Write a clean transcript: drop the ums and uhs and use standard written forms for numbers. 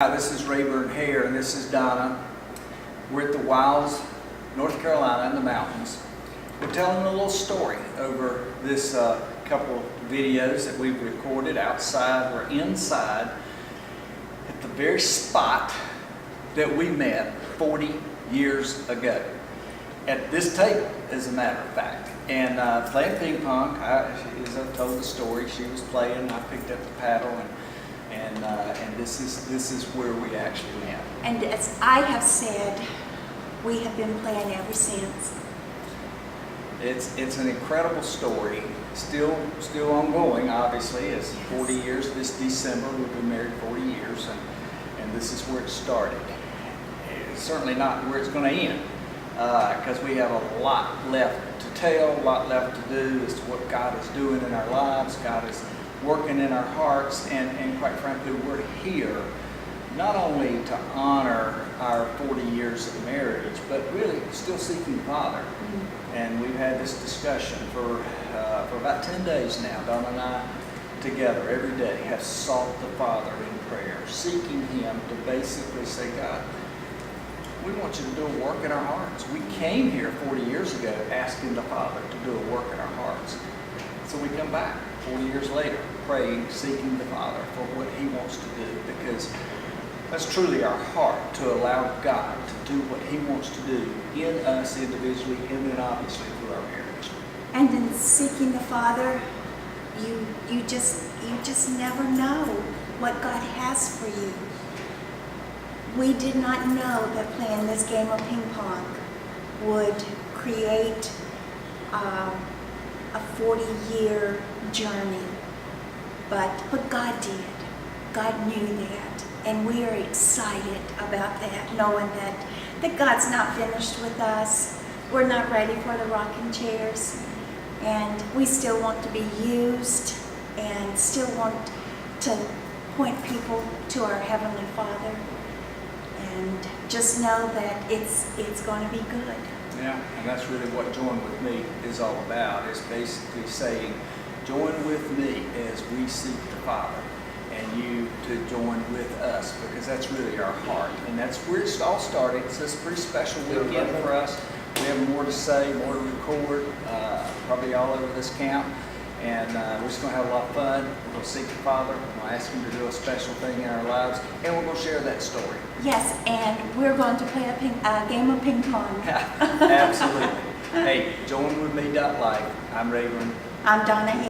Hi, this is Rayburn Hare and this is Donna. We're at the Wilds, North Carolina in the mountains. We're telling a little story over this couple videos that we've recorded outside. We're inside at the very spot that we met 40 years ago. At this table, as a matter of fact. And playing ping pong, as I told the story, she was playing, I picked up the paddle, and this is where we actually met. And as I have said, we have been playing ever since. It's an incredible story, still ongoing. Obviously, it's 40 years. This December we've been married 40 years, and this is where it started. It's certainly not where it's going to end, because we have a lot left to tell, a lot left to do as to what God is doing in our lives. God is working in our hearts, and quite frankly, we're here not only to honor our 40 years of marriage, but really still seeking the Father. And we've had this discussion for about 10 days now. Donna and I together every day have sought the Father in prayer, seeking Him to basically say, God, we want you to do a work in our hearts. We came here 40 years ago asking the Father to do a work in our hearts. So we come back 40 years later, praying, seeking the Father for what He wants to do, because that's truly our heart, to allow God to do what He wants to do in us individually, and then obviously through our marriage. And in seeking the Father, you just never know what God has for you. We did not know that playing this game of ping pong would create a 40-year journey, but God did. God knew that, and we are excited about that, knowing that God's not finished with us. We're not ready for the rocking chairs, and we still want to be used and still want to point people to our Heavenly Father, and just know that it's going to be good. Yeah, and that's really what Join With Me is all about. It's basically saying, join with me as we seek the Father, and you to join with us, because that's really our heart. And that's where it all started. It's this pretty special weekend for us. We have more to say, more to record, probably all over this camp. And we're just going to have a lot of fun. We're going to seek the Father. We're going to ask Him to do a special thing in our lives. And we're going to share that story. Yes, and we're going to play a game of ping pong. Absolutely. Hey, joinwithme.life. I'm Rayburn. I'm Donna.